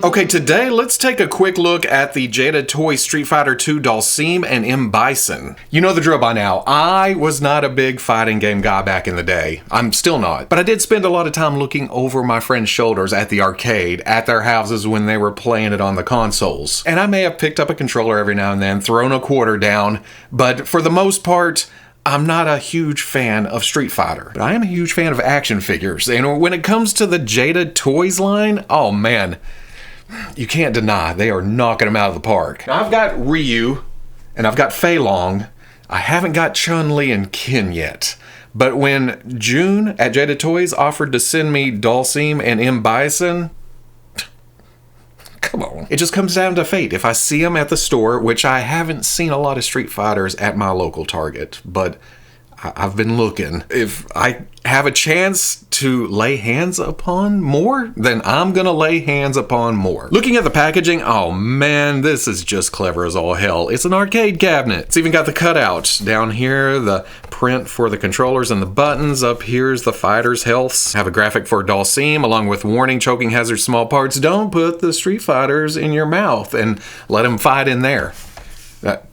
Okay, today let's take a quick look at the Jada Toys Street Fighter 2 Dhalsim and Bison. You know the drill by now. I was not a big fighting game guy back in the day. I'm still not. But I did spend a lot of time looking over my friends' shoulders at the arcade, at their houses when they were playing it on the consoles. And I may have picked up a controller every now and then, thrown a quarter down, but for the most part, I'm not a huge fan of Street Fighter, but I am a huge fan of action figures. And when it comes to the Jada Toys line, oh man, you can't deny they are knocking them out of the park. Now, I've got Ryu and I've got Fei Long. I haven't got Chun-Li and Ken yet. But when June at Jada Toys offered to send me Dhalsim and Bison, come on. It just comes down to fate. If I see them at the store, which I haven't seen a lot of Street Fighters at my local Target, but I've been looking. If I have a chance to lay hands upon more, then I'm gonna lay hands upon more. Looking at the packaging, oh man, this is just clever as all hell. It's an arcade cabinet. It's even got the cutouts. Down here, the print for the controllers and the buttons. Up here's the fighter's healths. Have a graphic for Dhalsim along with warning, choking hazard, small parts. Don't put the Street Fighters in your mouth and let them fight in there.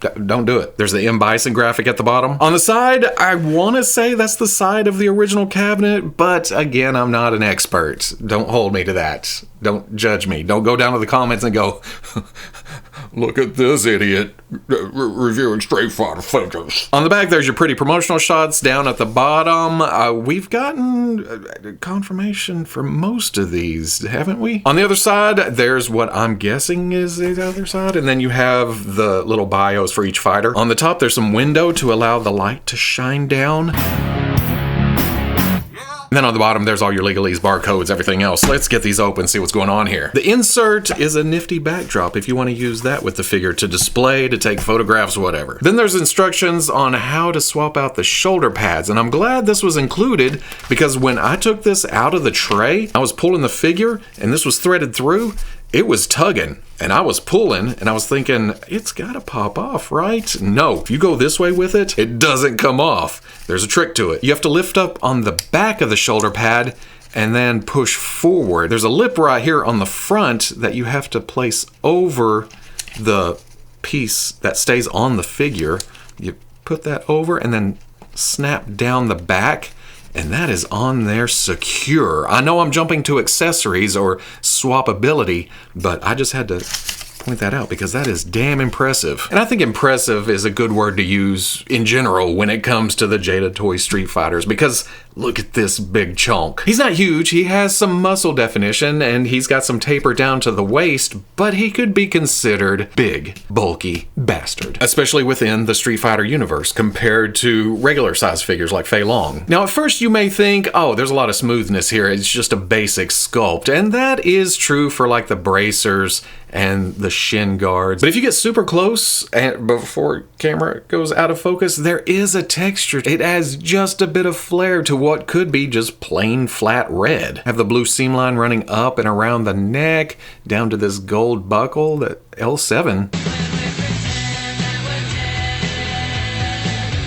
Don't do it. There's the Bison graphic at the bottom. On the side, I want to say that's the side of the original cabinet, but again, I'm not an expert. Don't hold me to that. Don't judge me. Don't go down to the comments and go, look at this idiot reviewing Street Fighter figures. On the back, there's your pretty promotional shots. Down at the bottom, we've gotten confirmation for most of these, haven't we? On the other side, there's what I'm guessing is the other side, and then you have the little bios for each fighter. On the top, there's some window to allow the light to shine down. And then on the bottom, there's all your legalese, barcodes, everything else. Let's get these open, see what's going on here. The insert is a nifty backdrop if you want to use that with the figure to display, to take photographs, whatever. Then there's instructions on how to swap out the shoulder pads, and I'm glad this was included because when I took this out of the tray, I was pulling the figure and this was threaded through. It was tugging and I was pulling and I was thinking, it's gotta pop off, right? No, if you go this way with it, it doesn't come off. There's a trick to it. You have to lift up on the back of the shoulder pad and then push forward. There's a lip right here on the front that you have to place over the piece that stays on the figure. You put that over and then snap down the back. And that is on there secure. I know I'm jumping to accessories or swappability, but I just had to point that out because that is damn impressive. And I think impressive is a good word to use in general when it comes to the Jada Toys Street Fighters because look at this big chunk. He's not huge, he has some muscle definition and he's got some taper down to the waist, but he could be considered big, bulky bastard, especially within the Street Fighter universe compared to regular size figures like Fei Long. Now at first you may think, oh, there's a lot of smoothness here, it's just a basic sculpt, and that is true for like the bracers and the shin guards. But if you get super close and before camera goes out of focus, there is a texture. It adds just a bit of flair to what could be just plain flat red. Have the blue seam line running up and around the neck, down to this gold buckle, that L7.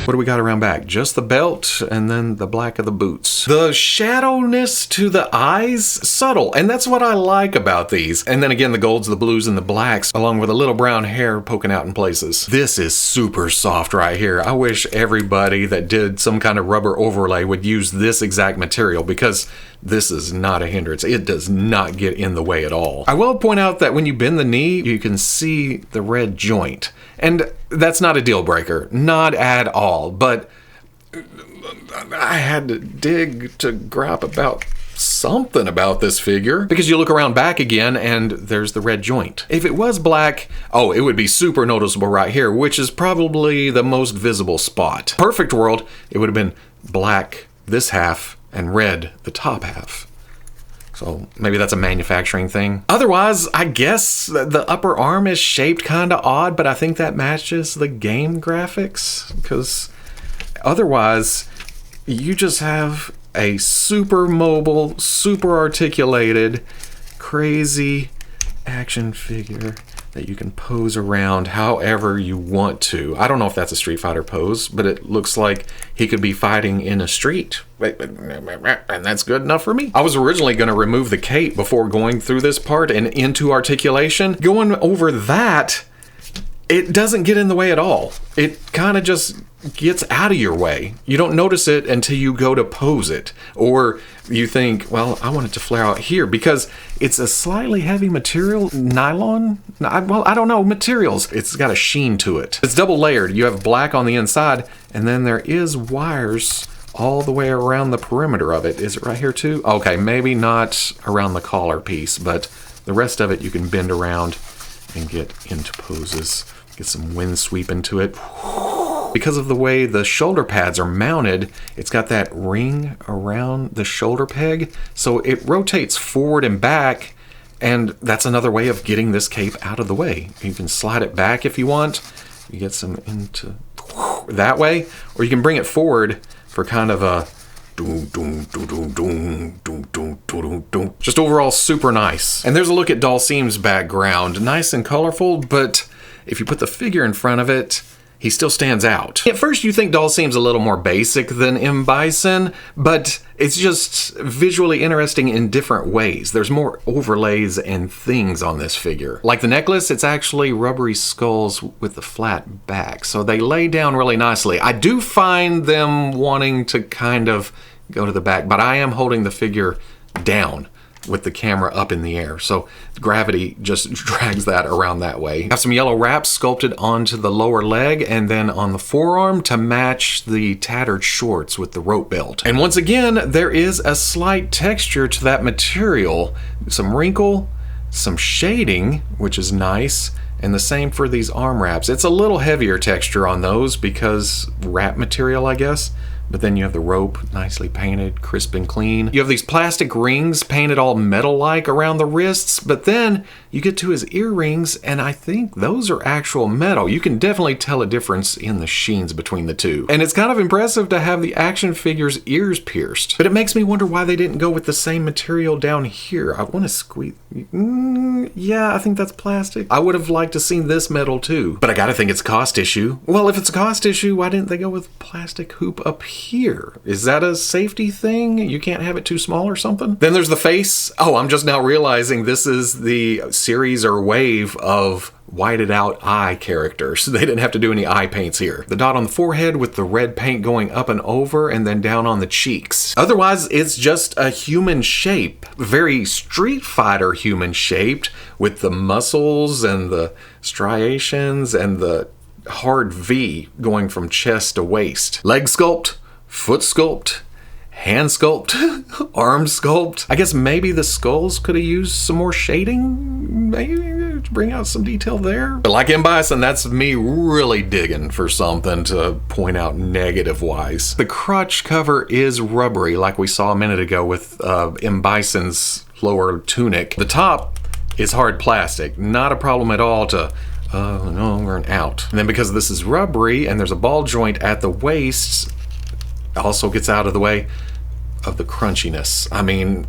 What do we got around back? Just the belt and then the black of the boots. The shadowness to the eyes, subtle, and that's what I like about these. And then again, the golds, the blues, and the blacks, along with a little brown hair poking out in places. This is super soft right here. I wish everybody that did some kind of rubber overlay would use this exact material because this is not a hindrance. It does not get in the way at all. I will point out that when you bend the knee, you can see the red joint. And that's not a deal breaker, not at all, but I had to dig to grab about something about this figure because you look around back again and there's the red joint. If it was black, oh, it would be super noticeable right here, which is probably the most visible spot. Perfect world, it would have been black this half and red the top half. So maybe that's a manufacturing thing. Otherwise, I guess the upper arm is shaped kind of odd, but I think that matches the game graphics because otherwise you just have a super mobile, super articulated, crazy action figure that you can pose around however you want to. I don't know if that's a Street Fighter pose, but it looks like he could be fighting in a street. And that's good enough for me. I was originally going to remove the cape before going through this part and into articulation. Going over that, it doesn't get in the way at all. It kind of just gets out of your way. You don't notice it until you go to pose it. Or you think, well, I want it to flare out here because it's a slightly heavy material, nylon? Well, I don't know, materials. It's got a sheen to it. It's double layered. You have black on the inside, and then there is wires all the way around the perimeter of it. Is it right here too? Okay, maybe not around the collar piece, but the rest of it you can bend around and get into poses. Get some wind sweep into it. Because of the way the shoulder pads are mounted, it's got that ring around the shoulder peg, so it rotates forward and back, and that's another way of getting this cape out of the way. You can slide it back if you want. You get some into that way, or you can bring it forward for kind of a just overall super nice. And there's a look at Dhalsim's background. Nice and colorful, but if you put the figure in front of it, he still stands out. At first you think Dhalsim's a little more basic than Bison, but it's just visually interesting in different ways. There's more overlays and things on this figure. Like the necklace, it's actually rubbery skulls with the flat back, so they lay down really nicely. I do find them wanting to kind of go to the back, but I am holding the figure down with the camera up in the air, so gravity just drags that around that way. Have some yellow wraps sculpted onto the lower leg and then on the forearm to match the tattered shorts with the rope belt. And once again, there is a slight texture to that material. Some wrinkle, some shading, which is nice, and the same for these arm wraps. It's a little heavier texture on those because wrap material, I guess. But then you have the rope nicely painted, crisp and clean. You have these plastic rings painted all metal-like around the wrists, but then you get to his earrings, and I think those are actual metal. You can definitely tell a difference in the sheens between the two. And it's kind of impressive to have the action figure's ears pierced. But it makes me wonder why they didn't go with the same material down here. I want to squeeze... yeah, I think that's plastic. I would have liked to seen this metal too. But I gotta think it's a cost issue. Well, if it's a cost issue, why didn't they go with plastic hoop up here? Is that a safety thing? You can't have it too small or something? Then there's the face. Oh, I'm just now realizing this is the series or wave of whited out eye characters. They didn't have to do any eye paints here. The dot on the forehead with the red paint going up and over and then down on the cheeks. Otherwise, it's just a human shape. Very Street Fighter human shaped with the muscles and the striations and the hard V going from chest to waist. Leg sculpt, foot sculpt, hand sculpt, arm sculpt. I guess maybe the skulls could have used some more shading, maybe to bring out some detail there. But like Bison, that's me really digging for something to point out negative wise. The crotch cover is rubbery like we saw a minute ago with Bison's lower tunic. The top is hard plastic, not a problem at all to no, we're out. And then because this is rubbery and there's a ball joint at the waist, also gets out of the way of the crunchiness. I mean,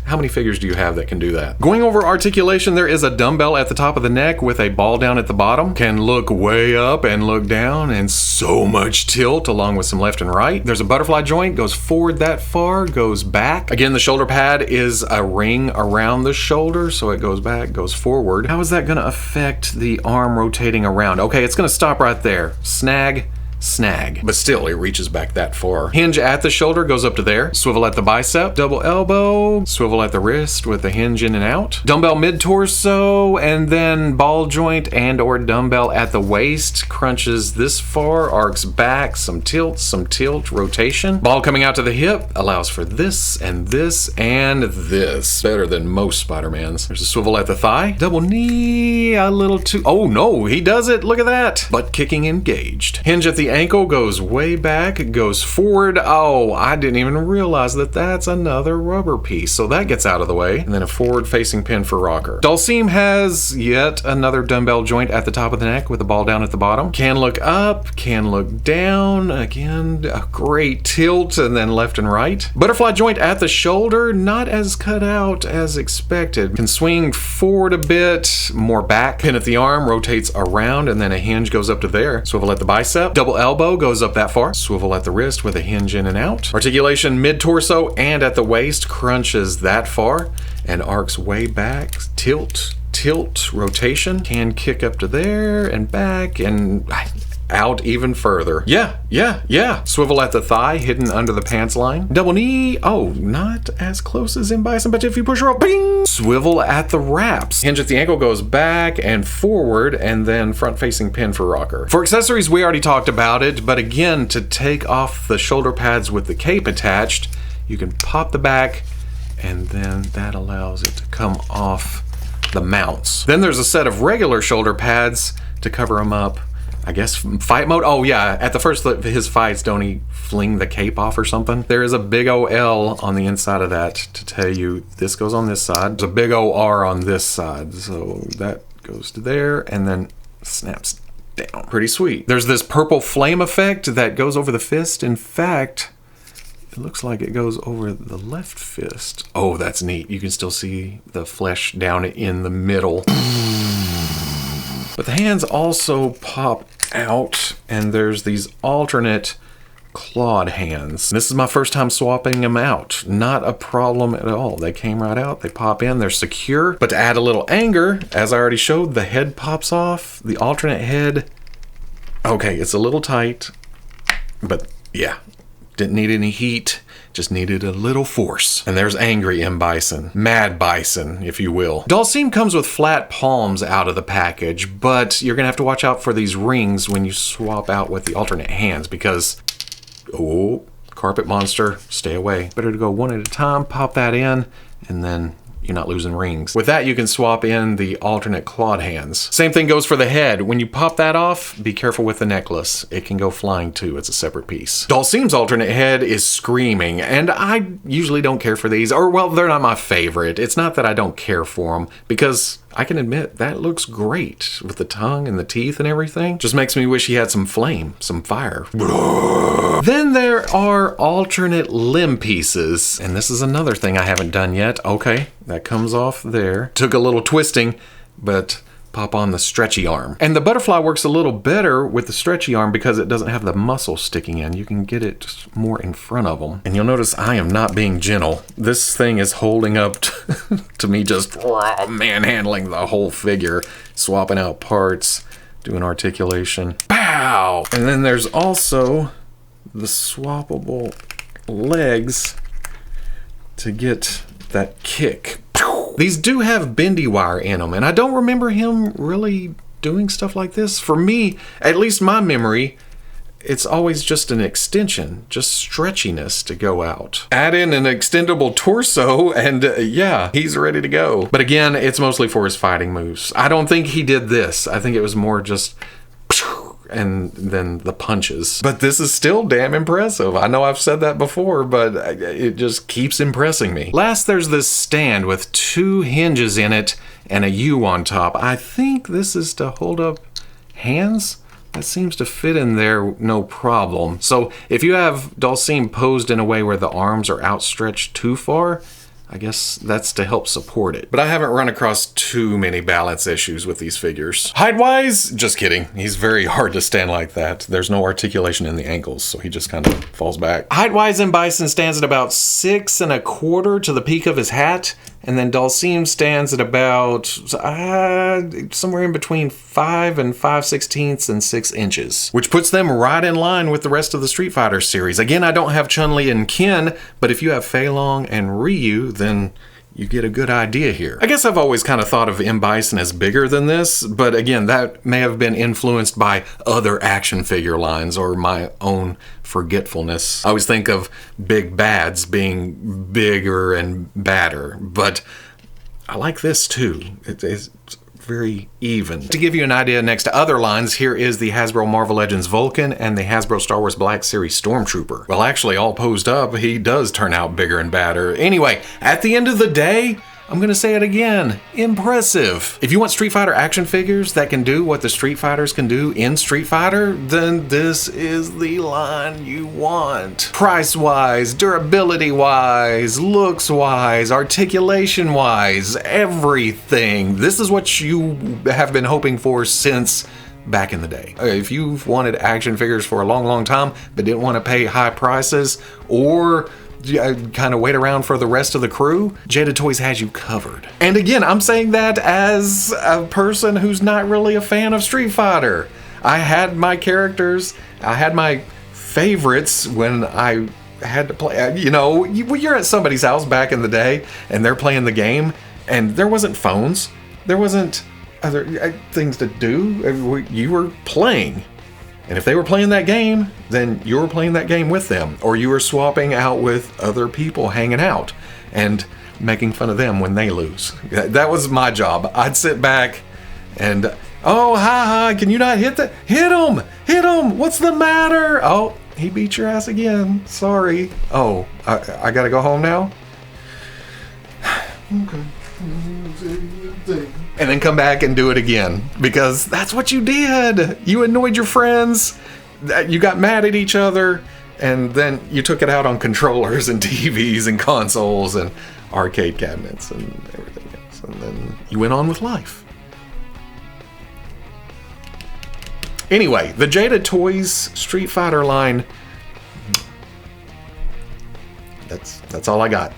how many figures do you have that can do that? Going over articulation, there is a dumbbell at the top of the neck with a ball down at the bottom. Can look way up and look down, and so much tilt along with some left and right. There's a butterfly joint, goes forward that far, goes back. Again, the shoulder pad is a ring around the shoulder, so it goes back, goes forward. How is that gonna affect the arm rotating around? Okay, it's gonna stop right there. Snag, snag, but still it reaches back that far. Hinge at the shoulder goes up to there. Swivel at the bicep, double elbow, swivel at the wrist with the hinge in and out. Dumbbell mid-torso, and then ball joint and or dumbbell at the waist. Crunches this far, arcs back, some tilt, rotation. Ball coming out to the hip allows for this and this and this. Better than most Spider-Mans. There's a swivel at the thigh. Double knee, a little too... Oh no, he does it, look at that. Butt kicking engaged. Hinge at the ankle goes way back, goes forward. Oh, I didn't even realize that that's another rubber piece. So that gets out of the way. And then a forward-facing pin for rocker. Dhalsim has yet another dumbbell joint at the top of the neck with the ball down at the bottom. Can look up, can look down. Again, a great tilt, and then left and right. Butterfly joint at the shoulder, not as cut out as expected. Can swing forward a bit, more back. Pin at the arm, rotates around, and then a hinge goes up to there. Swivel at the bicep. Double elbow goes up that far. Swivel at the wrist with a hinge in and out. Articulation mid-torso and at the waist, crunches that far and arcs way back. Tilt, tilt, rotation. Can kick up to there and back and out even further. Yeah. Swivel at the thigh, hidden under the pants line. Double knee. Oh, not as close as in Bison, but if you push her up, bing! Swivel at the wraps. Hinge at the ankle goes back and forward, and then front-facing pin for rocker. For accessories, we already talked about it, but again, to take off the shoulder pads with the cape attached, you can pop the back, and then that allows it to come off the mounts. Then there's a set of regular shoulder pads to cover them up. I guess fight mode. Oh yeah, at the first of his fights, don't he fling the cape off or something? There is a big O L on the inside of that to tell you this goes on this side. There's a big O R on this side, so that goes to there and then snaps down. Pretty sweet. There's this purple flame effect that goes over the fist. In fact, it looks like it goes over the left fist. Oh, that's neat. You can still see the flesh down in the middle. But the hands also pop out, and there's these alternate clawed hands. This is my first time swapping them out. Not a problem at all. They came right out, they pop in, they're secure. But to add a little anger, as I already showed, the head pops off. The alternate head, okay, it's a little tight, but yeah, didn't need any heat. Just needed a little force. And there's angry M. Bison. Mad Bison, if you will. Dhalsim comes with flat palms out of the package, but you're gonna have to watch out for these rings when you swap out with the alternate hands because, oh, carpet monster, stay away. Better to go one at a time, pop that in, and then you're not losing rings. With that, you can swap in the alternate clawed hands. Same thing goes for the head. When you pop that off, be careful with the necklace. It can go flying too. It's a separate piece. Dhalsim's alternate head is screaming, and I usually don't care for these, or well, they're not my favorite. It's not that I don't care for them, because I can admit that looks great with the tongue and the teeth and everything. Just makes me wish he had some flame, some fire. Then there are alternate limb pieces, and this is another thing I haven't done yet. Okay, that comes off there. Took a little twisting, but pop on the stretchy arm. And the butterfly works a little better with the stretchy arm because it doesn't have the muscle sticking in. You can get it just more in front of them. And you'll notice I am not being gentle. This thing is holding up to me just manhandling the whole figure, swapping out parts, doing articulation. Pow! And then there's also the swappable legs to get that kick. These do have bendy wire in them, and I don't remember him really doing stuff like this. For me, at least my memory, it's always just an extension, just stretchiness to go out. Add in an extendable torso, and yeah, he's ready to go. But again, it's mostly for his fighting moves. I don't think he did this. I think it was more just and then the punches. But this is still damn impressive. I know I've said that before, but it just keeps impressing me. Last, there's this stand with two hinges in it and a U on top. I think this is to hold up hands. That seems to fit in there no problem. So if you have Dhalsim posed in a way where the arms are outstretched too far, I guess that's to help support it. But I haven't run across too many balance issues with these figures. Height-wise, just kidding. He's very hard to stand like that. There's no articulation in the ankles, so he just kind of falls back. Height-wise, M. Bison stands at about 6 1/4 to the peak of his hat, and then Dhalsim stands at about somewhere in between 5 5/16 and 6 inches, which puts them right in line with the rest of the Street Fighter series. Again, I don't have Chun-Li and Ken, but if you have Fei Long and Ryu, then you get a good idea here. I guess I've always kind of thought of M. Bison as bigger than this, but again, that may have been influenced by other action figure lines or my own forgetfulness. I always think of big bads being bigger and badder, but I like this too. It's very even. To give you an idea next to other lines, here is the Hasbro Marvel Legends Vulcan and the Hasbro Star Wars Black Series Stormtrooper. Well, actually, all posed up, he does turn out bigger and badder. Anyway, at the end of the day, I'm gonna say it again, impressive. If you want Street Fighter action figures that can do what the Street Fighters can do in Street Fighter, then this is the line you want. Price-wise, durability-wise, looks-wise, articulation-wise, everything. This is what you have been hoping for since back in the day. If you've wanted action figures for a long, long time, but didn't want to pay high prices, or kind of wait around for the rest of the crew, Jada Toys has you covered. And again, I'm saying that as a person who's not really a fan of Street Fighter. I had my characters, I had my favorites when I had to play. You know, you're at somebody's house back in the day and they're playing the game and there wasn't phones, there wasn't other things to do. You were playing. And if they were playing that game, then you were playing that game with them, or you were swapping out with other people hanging out and making fun of them when they lose. That was my job. I'd sit back and, oh, ha, can you not hit that? Hit him, what's the matter? Oh, he beat your ass again, sorry. Oh, I gotta go home now? Okay. And then come back and do it again, because that's what you did. You annoyed your friends, you got mad at each other, and then you took it out on controllers and TVs and consoles and arcade cabinets and everything else. And then you went on with life. Anyway, the Jada Toys Street Fighter line, that's all I got.